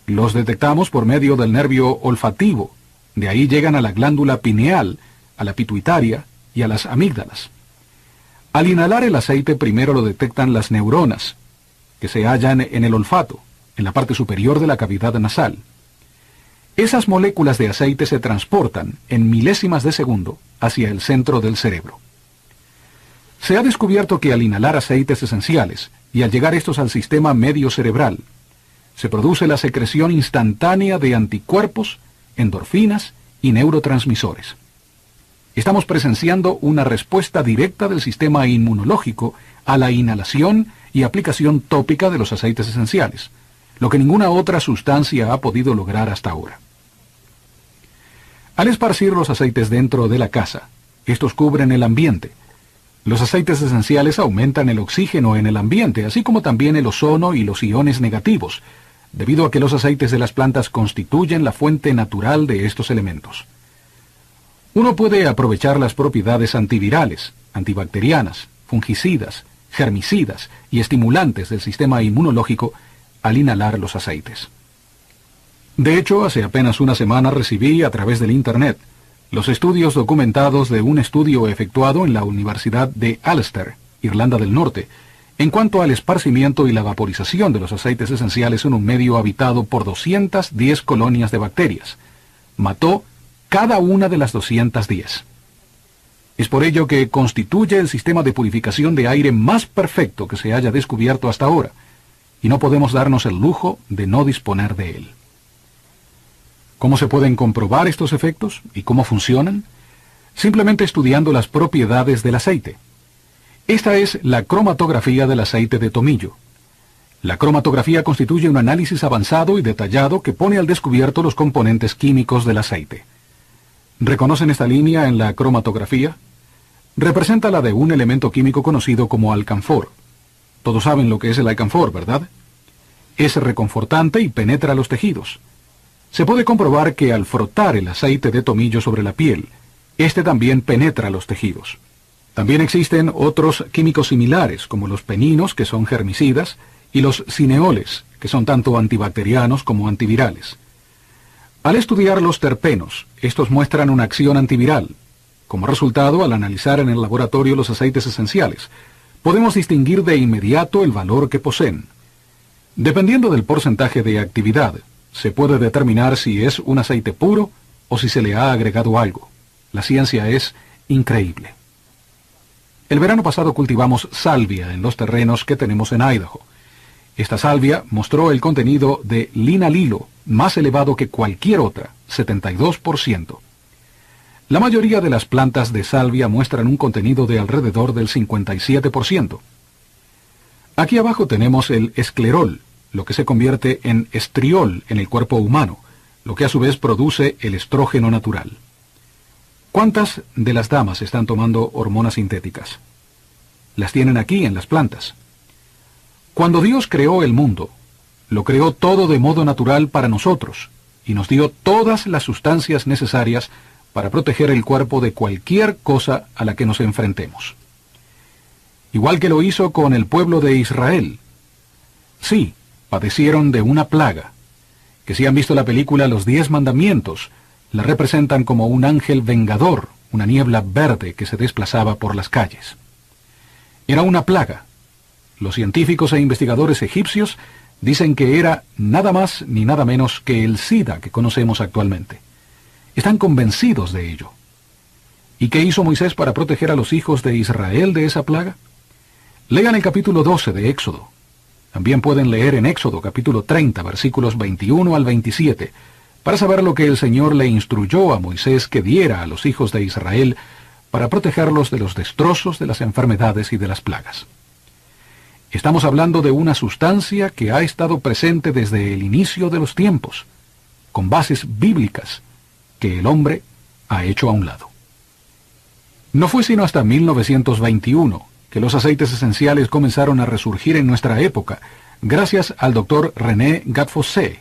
B: Los detectamos por medio del nervio olfativo, de ahí llegan a la glándula pineal, a la pituitaria y a las amígdalas. Al inhalar el aceite primero lo detectan las neuronas, que se hallan en el olfato, en la parte superior de la cavidad nasal. Esas moléculas de aceite se transportan en milésimas de segundo hacia el centro del cerebro. Se ha descubierto que al inhalar aceites esenciales y al llegar estos al sistema medio cerebral, se produce la secreción instantánea de anticuerpos, endorfinas y neurotransmisores. Estamos presenciando una respuesta directa del sistema inmunológico a la inhalación y aplicación tópica de los aceites esenciales, lo que ninguna otra sustancia ha podido lograr hasta ahora. Al esparcir los aceites dentro de la casa, estos cubren el ambiente. Los aceites esenciales aumentan el oxígeno en el ambiente, así como también el ozono y los iones negativos, debido a que los aceites de las plantas constituyen la fuente natural de estos elementos. Uno puede aprovechar las propiedades antivirales, antibacterianas, fungicidas, germicidas y estimulantes del sistema inmunológico al inhalar los aceites. De hecho, hace apenas una semana recibí a través del Internet los estudios documentados de un estudio efectuado en la Universidad de Ulster, Irlanda del Norte, en cuanto al esparcimiento y la vaporización de los aceites esenciales en un medio habitado por 210 colonias de bacterias. Mató cada una de las 210. Es por ello que constituye el sistema de purificación de aire más perfecto que se haya descubierto hasta ahora, y no podemos darnos el lujo de no disponer de él. ¿Cómo se pueden comprobar estos efectos y cómo funcionan? Simplemente estudiando las propiedades del aceite. Esta es la cromatografía del aceite de tomillo. La cromatografía constituye un análisis avanzado y detallado que pone al descubierto los componentes químicos del aceite. ¿Reconocen esta línea en la cromatografía? Representa la de un elemento químico conocido como alcanfor. Todos saben lo que es el alcanfor, ¿verdad? Es reconfortante y penetra los tejidos. Se puede comprobar que al frotar el aceite de tomillo sobre la piel, este también penetra los tejidos. También existen otros químicos similares, como los peninos, que son germicidas, y los cineoles, que son tanto antibacterianos como antivirales. Al estudiar los terpenos, estos muestran una acción antiviral. Como resultado, al analizar en el laboratorio los aceites esenciales, podemos distinguir de inmediato el valor que poseen. Dependiendo del porcentaje de actividad, se puede determinar si es un aceite puro o si se le ha agregado algo. La ciencia es increíble. El verano pasado cultivamos salvia en los terrenos que tenemos en Idaho. Esta salvia mostró el contenido de linalilo más elevado que cualquier otra, 72%. La mayoría de las plantas de salvia muestran un contenido de alrededor del 57%. Aquí abajo tenemos el esclerol, lo que se convierte en estriol en el cuerpo humano, lo que a su vez produce el estrógeno natural. ¿Cuántas de las damas están tomando hormonas sintéticas? Las tienen aquí en las plantas. Cuando Dios creó el mundo, lo creó todo de modo natural para nosotros, y nos dio todas las sustancias necesarias para proteger el cuerpo de cualquier cosa a la que nos enfrentemos. Igual que lo hizo con el pueblo de Israel. Sí, padecieron de una plaga, que si han visto la película Los 10 Mandamientos, la representan como un ángel vengador, una niebla verde que se desplazaba por las calles. Era una plaga. Los científicos e investigadores egipcios dicen que era nada más ni nada menos que el SIDA que conocemos actualmente. Están convencidos de ello. ¿Y qué hizo Moisés para proteger a los hijos de Israel de esa plaga? Lean el capítulo 12 de Éxodo. También pueden leer en Éxodo capítulo 30, versículos 21 al 27, para saber lo que el Señor le instruyó a Moisés que diera a los hijos de Israel para protegerlos de los destrozos, de las enfermedades y de las plagas. Estamos hablando de una sustancia que ha estado presente desde el inicio de los tiempos, con bases bíblicas, que el hombre ha hecho a un lado. No fue sino hasta 1921 que los aceites esenciales comenzaron a resurgir en nuestra época, gracias al doctor René Gattefossé.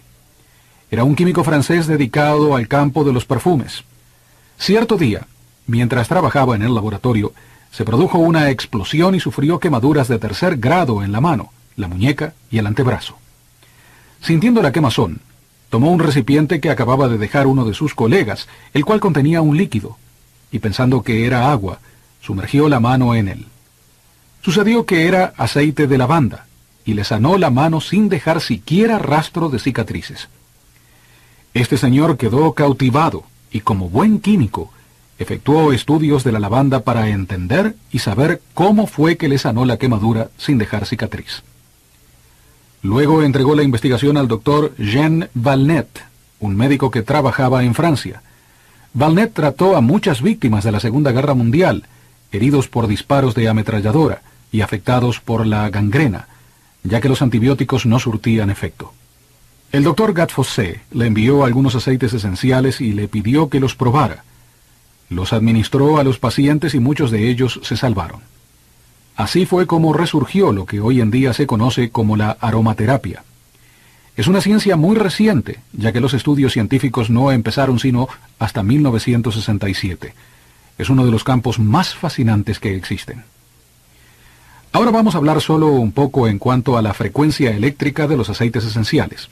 B: Era un químico francés dedicado al campo de los perfumes. Cierto día, mientras trabajaba en el laboratorio, se produjo una explosión y sufrió quemaduras de 3er grado en la mano, la muñeca y el antebrazo. Sintiendo la quemazón, tomó un recipiente que acababa de dejar uno de sus colegas, el cual contenía un líquido, y pensando que era agua, sumergió la mano en él. Sucedió que era aceite de lavanda, y le sanó la mano sin dejar siquiera rastro de cicatrices. Este señor quedó cautivado, y como buen químico, efectuó estudios de la lavanda para entender y saber cómo fue que le sanó la quemadura sin dejar cicatriz. Luego entregó la investigación al doctor Jean Valnet, un médico que trabajaba en Francia. Valnet trató a muchas víctimas de la Segunda Guerra Mundial, heridos por disparos de ametralladora y afectados por la gangrena, ya que los antibióticos no surtían efecto. El doctor Gattefossé le envió algunos aceites esenciales y le pidió que los probara. Los administró a los pacientes y muchos de ellos se salvaron. Así fue como resurgió lo que hoy en día se conoce como la aromaterapia. Es una ciencia muy reciente, ya que los estudios científicos no empezaron sino hasta 1967. Es uno de los campos más fascinantes que existen. Ahora vamos a hablar solo un poco en cuanto a la frecuencia eléctrica de los aceites esenciales.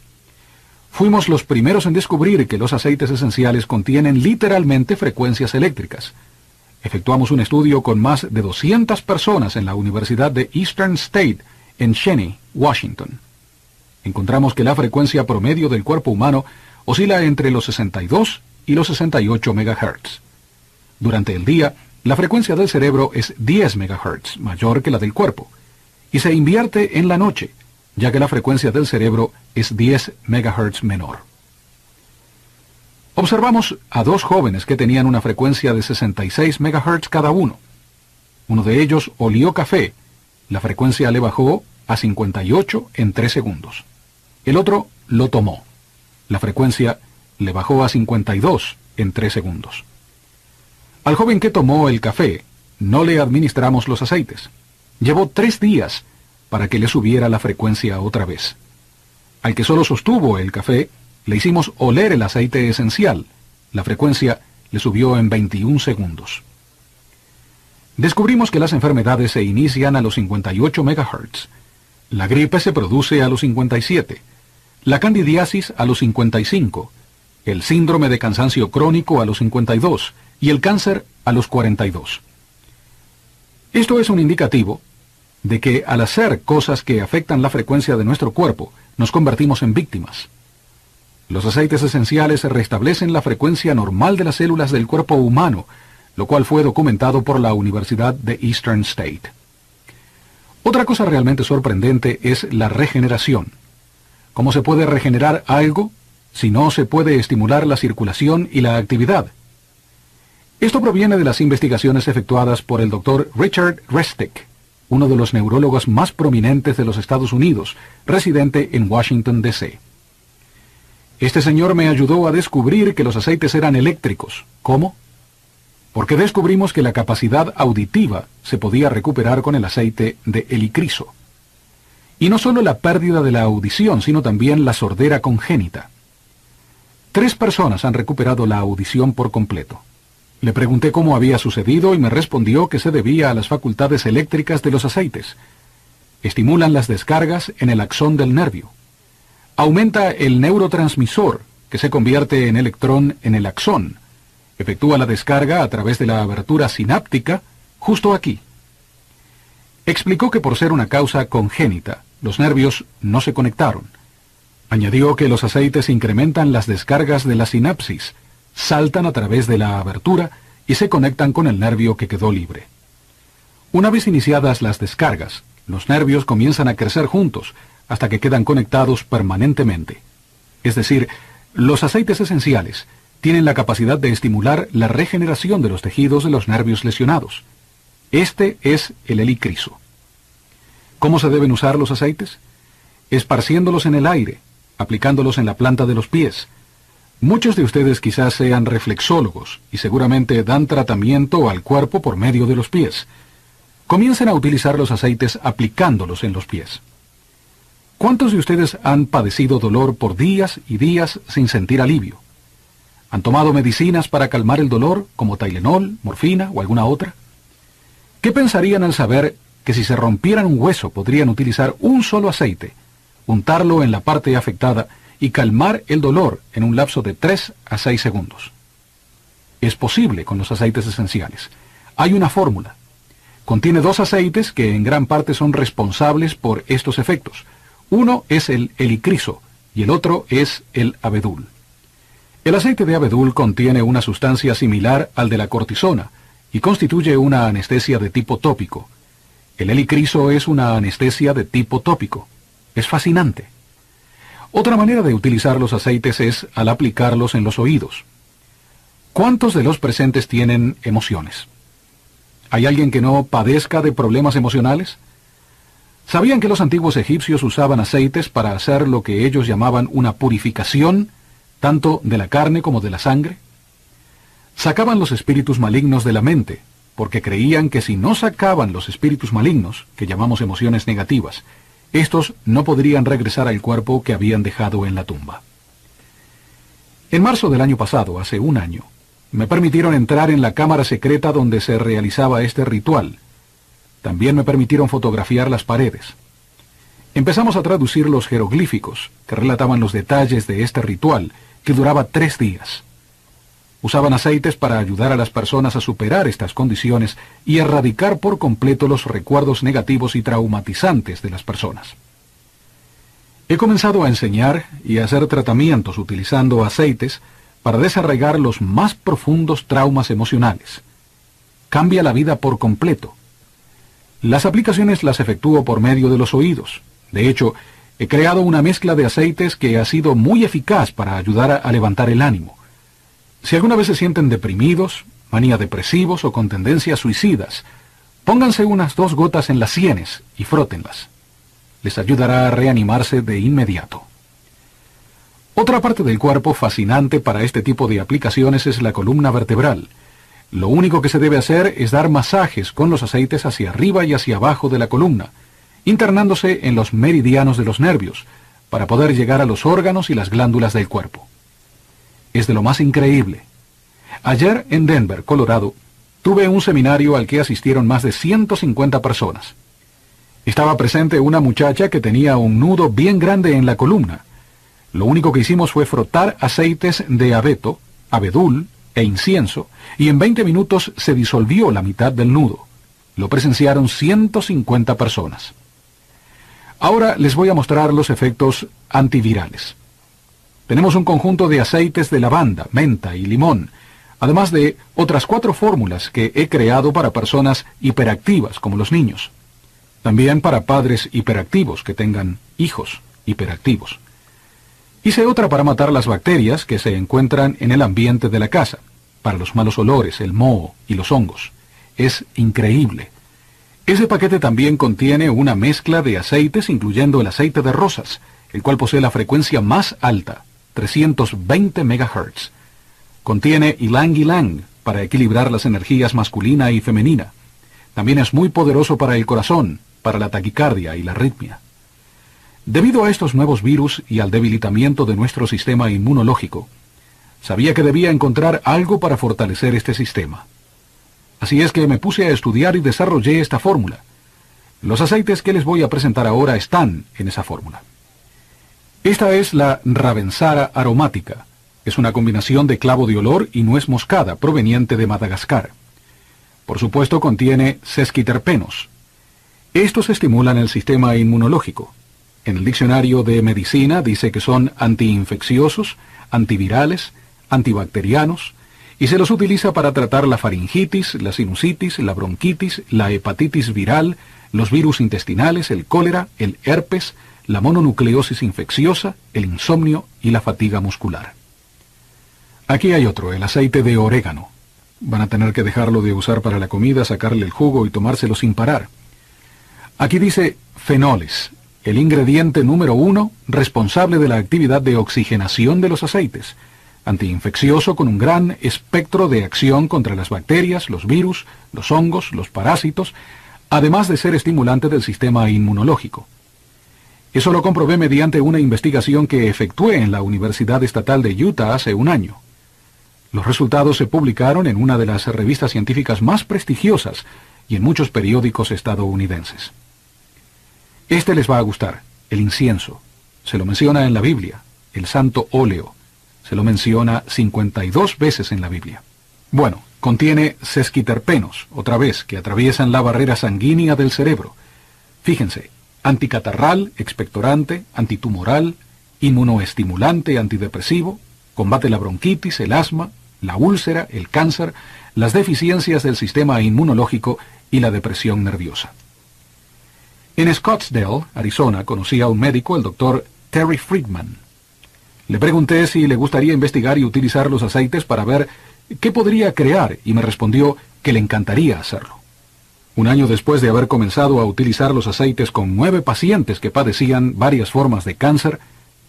B: Fuimos los primeros en descubrir que los aceites esenciales contienen literalmente frecuencias eléctricas. Efectuamos un estudio con más de 200 personas en la Universidad de Eastern State, en Cheney, Washington. Encontramos que la frecuencia promedio del cuerpo humano oscila entre los 62 y los 68 MHz. Durante el día, la frecuencia del cerebro es 10 MHz, mayor que la del cuerpo, y se invierte en la noche, ya que la frecuencia del cerebro es 10 MHz menor. Observamos a dos jóvenes que tenían una frecuencia de 66 MHz cada uno. Uno de ellos olió café. La frecuencia le bajó a 58 en 3 segundos. El otro lo tomó. La frecuencia le bajó a 52 en 3 segundos. Al joven que tomó el café, no le administramos los aceites. Llevó 3 días para que le subiera la frecuencia otra vez. Al que solo sostuvo el café, le hicimos oler el aceite esencial. La frecuencia le subió en 21 segundos. Descubrimos que las enfermedades se inician a los 58 MHz. La gripe se produce a los 57, la candidiasis a los 55, el síndrome de cansancio crónico a los 52 y el cáncer a los 42. Esto es un indicativo de que al hacer cosas que afectan la frecuencia de nuestro cuerpo, nos convertimos en víctimas. Los aceites esenciales restablecen la frecuencia normal de las células del cuerpo humano, lo cual fue documentado por la Universidad de Eastern State. Otra cosa realmente sorprendente es la regeneración. ¿Cómo se puede regenerar algo si no se puede estimular la circulación y la actividad? Esto proviene de las investigaciones efectuadas por el Dr. Richard Resnick, uno de los neurólogos más prominentes de los Estados Unidos, residente en Washington, D.C. Este señor me ayudó a descubrir que los aceites eran eléctricos. ¿Cómo? Porque descubrimos que la capacidad auditiva se podía recuperar con el aceite de helicriso. Y no solo la pérdida de la audición, sino también la sordera congénita. 3 personas han recuperado la audición por completo. Le pregunté cómo había sucedido y me respondió que se debía a las facultades eléctricas de los aceites. Estimulan las descargas en el axón del nervio. Aumenta el neurotransmisor, que se convierte en electrón en el axón. Efectúa la descarga a través de la abertura sináptica, justo aquí. Explicó que por ser una causa congénita, los nervios no se conectaron. Añadió que los aceites incrementan las descargas de la sinapsis, saltan a través de la abertura y se conectan con el nervio que quedó libre. Una vez iniciadas las descargas, los nervios comienzan a crecer juntos, hasta que quedan conectados permanentemente. Es decir, los aceites esenciales tienen la capacidad de estimular la regeneración de los tejidos de los nervios lesionados. Este es el helicriso. ¿Cómo se deben usar los aceites? Esparciéndolos en el aire, aplicándolos en la planta de los pies. Muchos de ustedes quizás sean reflexólogos y seguramente dan tratamiento al cuerpo por medio de los pies. Comiencen a utilizar los aceites aplicándolos en los pies. ¿Cuántos de ustedes han padecido dolor por días y días sin sentir alivio? ¿Han tomado medicinas para calmar el dolor, como Tylenol, morfina o alguna otra? ¿Qué pensarían al saber que si se rompieran un hueso podrían utilizar un solo aceite, untarlo en la parte afectada y calmar el dolor en un lapso de 3 a 6 segundos? Es posible con los aceites esenciales. Hay una fórmula. Contiene 2 aceites que en gran parte son responsables por estos efectos. Uno es el helicriso y el otro es el abedul. El aceite de abedul contiene una sustancia similar al de la cortisona y constituye una anestesia de tipo tópico. El helicriso es una anestesia de tipo tópico. Es fascinante. Otra manera de utilizar los aceites es al aplicarlos en los oídos. ¿Cuántos de los presentes tienen emociones? ¿Hay alguien que no padezca de problemas emocionales? ¿Sabían que los antiguos egipcios usaban aceites para hacer lo que ellos llamaban una purificación, tanto de la carne como de la sangre? Sacaban los espíritus malignos de la mente, porque creían que si no sacaban los espíritus malignos, que llamamos emociones negativas, estos no podrían regresar al cuerpo que habían dejado en la tumba. En marzo del año pasado, hace un año, me permitieron entrar en la cámara secreta donde se realizaba este ritual. También me permitieron fotografiar las paredes. Empezamos a traducir los jeroglíficos, que relataban los detalles de este ritual, que duraba 3 días. Usaban aceites para ayudar a las personas a superar estas condiciones y erradicar por completo los recuerdos negativos y traumatizantes de las personas. He comenzado a enseñar y a hacer tratamientos utilizando aceites para desarraigar los más profundos traumas emocionales. Cambia la vida por completo. Las aplicaciones las efectúo por medio de los oídos. De hecho, he creado una mezcla de aceites que ha sido muy eficaz para ayudar a levantar el ánimo. Si alguna vez se sienten deprimidos, manía depresivos o con tendencias suicidas, pónganse unas 2 gotas en las sienes y frótenlas. Les ayudará a reanimarse de inmediato. Otra parte del cuerpo fascinante para este tipo de aplicaciones es la columna vertebral. Lo único que se debe hacer es dar masajes con los aceites hacia arriba y hacia abajo de la columna, internándose en los meridianos de los nervios, para poder llegar a los órganos y las glándulas del cuerpo. Es de lo más increíble. Ayer en Denver, Colorado, tuve un seminario al que asistieron más de 150 personas. Estaba presente una muchacha que tenía un nudo bien grande en la columna. Lo único que hicimos fue frotar aceites de abeto, abedul e incienso, y en 20 minutos se disolvió la mitad del nudo. Lo presenciaron 150 personas. Ahora les voy a mostrar los efectos antivirales. Tenemos un conjunto de aceites de lavanda, menta y limón, además de otras 4 fórmulas que he creado para personas hiperactivas como los niños. También para padres hiperactivos que tengan hijos hiperactivos. Hice otra para matar las bacterias que se encuentran en el ambiente de la casa, para los malos olores, el moho y los hongos. Es increíble. Ese paquete también contiene una mezcla de aceites, incluyendo el aceite de rosas, el cual posee la frecuencia más alta, 320 MHz. Contiene ylang ylang para equilibrar las energías masculina y femenina. También es muy poderoso para el corazón, para la taquicardia y la arritmia. Debido a estos nuevos virus y al debilitamiento de nuestro sistema inmunológico, sabía que debía encontrar algo para fortalecer este sistema. Así es que me puse a estudiar y desarrollé esta fórmula. Los aceites que les voy a presentar ahora están en esa fórmula. Esta es la Ravensara aromática. Es una combinación de clavo de olor y nuez moscada proveniente de Madagascar. Por supuesto contiene sesquiterpenos. Estos estimulan el sistema inmunológico. En el diccionario de medicina dice que son antiinfecciosos, antivirales, antibacterianos, y se los utiliza para tratar la faringitis, la sinusitis, la bronquitis, la hepatitis viral, los virus intestinales, el cólera, el herpes, la mononucleosis infecciosa, el insomnio y la fatiga muscular. Aquí hay otro, el aceite de orégano. Van a tener que dejarlo de usar para la comida, sacarle el jugo y tomárselo sin parar. Aquí dice fenoles, el ingrediente número 1 responsable de la actividad de oxigenación de los aceites, antiinfeccioso con un gran espectro de acción contra las bacterias, los virus, los hongos, los parásitos, además de ser estimulante del sistema inmunológico. Eso lo comprobé mediante una investigación que efectué en la Universidad Estatal de Utah hace un año. Los resultados se publicaron en una de las revistas científicas más prestigiosas y en muchos periódicos estadounidenses. Este les va a gustar, el incienso. Se lo menciona en la Biblia, el santo óleo. Se lo menciona 52 veces en la Biblia. Bueno, contiene sesquiterpenos, otra vez, que atraviesan la barrera sanguínea del cerebro. Fíjense, anticatarral, expectorante, antitumoral, inmunoestimulante, antidepresivo, combate la bronquitis, el asma, la úlcera, el cáncer, las deficiencias del sistema inmunológico y la depresión nerviosa. En Scottsdale, Arizona, conocí a un médico, el doctor Terry Friedman. Le pregunté si le gustaría investigar y utilizar los aceites para ver qué podría crear, y me respondió que le encantaría hacerlo. Un año después de haber comenzado a utilizar los aceites con 9 pacientes que padecían varias formas de cáncer,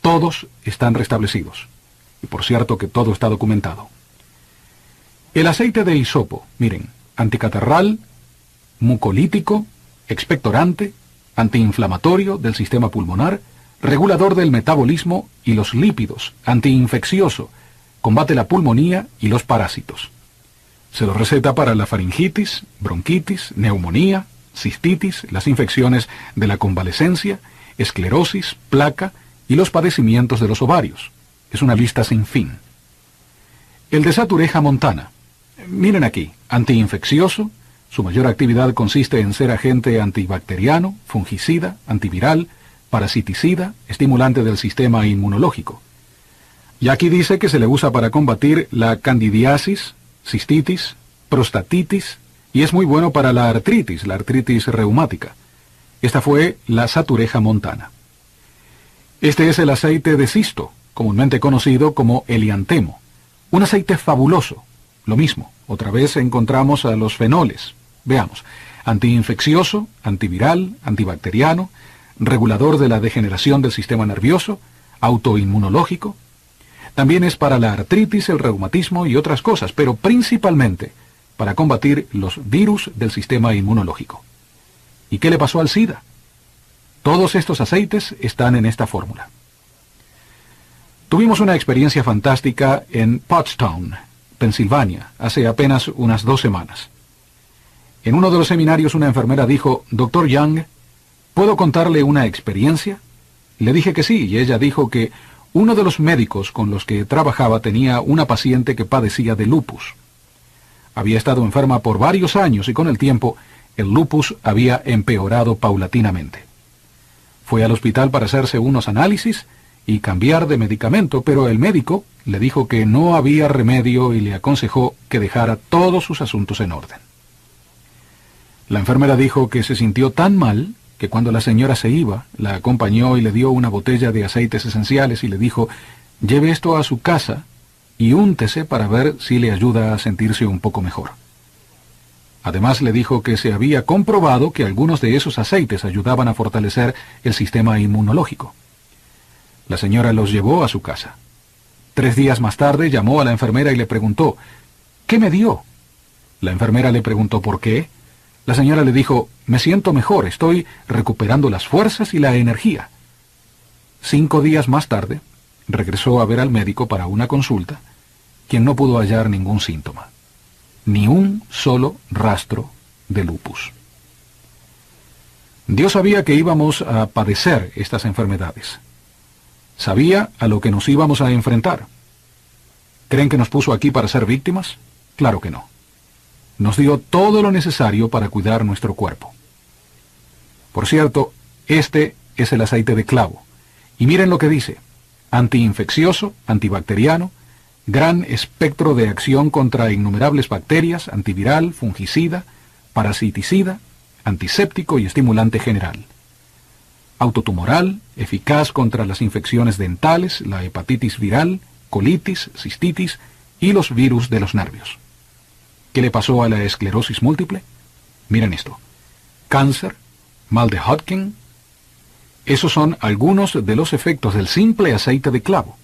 B: todos están restablecidos. Y por cierto que todo está documentado. El aceite de hisopo, miren, anticatarral, mucolítico, expectorante, antiinflamatorio del sistema pulmonar, regulador del metabolismo y los lípidos, antiinfeccioso, combate la pulmonía y los parásitos. Se lo receta para la faringitis, bronquitis, neumonía, cistitis, las infecciones de la convalecencia, esclerosis, placa y los padecimientos de los ovarios. Es una lista sin fin. El de Satureja montana. Miren aquí, antiinfeccioso. Su mayor actividad consiste en ser agente antibacteriano, fungicida, antiviral, parasiticida, estimulante del sistema inmunológico. Y aquí dice que se le usa para combatir la candidiasis, cistitis, prostatitis, y es muy bueno para la artritis reumática. Esta fue la Satureja montana. Este es el aceite de cisto, comúnmente conocido como heliantemo, Un aceite fabuloso. Lo mismo, otra vez encontramos a los fenoles. Veamos, antiinfeccioso, antiviral, antibacteriano, regulador de la degeneración del sistema nervioso, autoinmunológico. También es para la artritis, el reumatismo y otras cosas, pero principalmente para combatir los virus del sistema inmunológico. ¿Y qué le pasó al SIDA? Todos estos aceites están en esta fórmula. Tuvimos una experiencia fantástica en Pottstown, Pensilvania, hace apenas unas 2 semanas. En uno de los seminarios una enfermera dijo, «Dr. Young, ¿puedo contarle una experiencia?» Le dije que sí, y ella dijo que uno de los médicos con los que trabajaba tenía una paciente que padecía de lupus. Había estado enferma por varios años y con el tiempo el lupus había empeorado paulatinamente. Fue al hospital para hacerse unos análisis y cambiar de medicamento, pero el médico le dijo que no había remedio y le aconsejó que dejara todos sus asuntos en orden. La enfermera dijo que se sintió tan mal que cuando la señora se iba, la acompañó y le dio una botella de aceites esenciales y le dijo, «Lleve esto a su casa y úntese para ver si le ayuda a sentirse un poco mejor». Además le dijo que se había comprobado que algunos de esos aceites ayudaban a fortalecer el sistema inmunológico. La señora los llevó a su casa. 3 días más tarde llamó a la enfermera y le preguntó, «¿Qué me dio?». La enfermera le preguntó por qué. La señora le dijo, «Me siento mejor, estoy recuperando las fuerzas y la energía». 5 días más tarde, regresó a ver al médico para una consulta, quien no pudo hallar ningún síntoma, ni un solo rastro de lupus. Dios sabía que íbamos a padecer estas enfermedades. Sabía a lo que nos íbamos a enfrentar. ¿Creen que nos puso aquí para ser víctimas? Claro que no. Nos dio todo lo necesario para cuidar nuestro cuerpo. Por cierto, este es el aceite de clavo. Y miren lo que dice. Antiinfeccioso, antibacteriano, gran espectro de acción contra innumerables bacterias, antiviral, fungicida, parasiticida, antiséptico y estimulante general. Autotumoral, eficaz contra las infecciones dentales, la hepatitis viral, colitis, cistitis y los virus de los nervios. ¿Qué le pasó a la esclerosis múltiple? Miren esto. Cáncer, mal de Hodgkin. Esos son algunos de los efectos del simple aceite de clavo.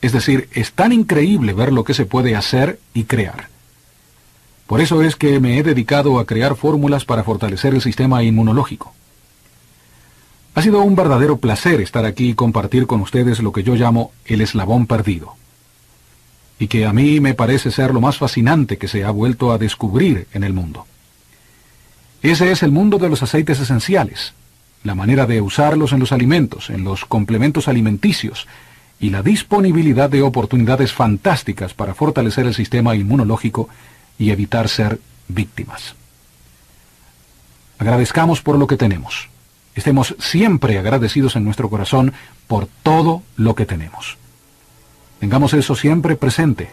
B: Es decir, es tan increíble ver lo que se puede hacer y crear. Por eso es que me he dedicado a crear fórmulas para fortalecer el sistema inmunológico. Ha sido un verdadero placer estar aquí y compartir con ustedes lo que yo llamo el eslabón perdido, y que a mí me parece ser lo más fascinante que se ha vuelto a descubrir en el mundo. Ese es el mundo de los aceites esenciales, la manera de usarlos en los alimentos, en los complementos alimenticios, y la disponibilidad de oportunidades fantásticas para fortalecer el sistema inmunológico y evitar ser víctimas. Agradezcamos por lo que tenemos. Estemos siempre agradecidos en nuestro corazón por todo lo que tenemos. Tengamos eso siempre presente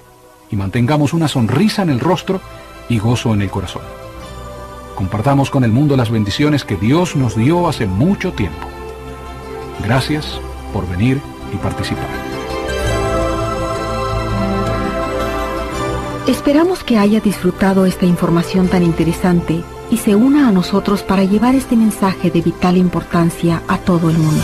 B: y mantengamos una sonrisa en el rostro y gozo en el corazón. Compartamos con el mundo las bendiciones que Dios nos dio hace mucho tiempo. Gracias por venir y participar.
A: Esperamos que haya disfrutado esta información tan interesante y se una a nosotros para llevar este mensaje de vital importancia a todo el mundo.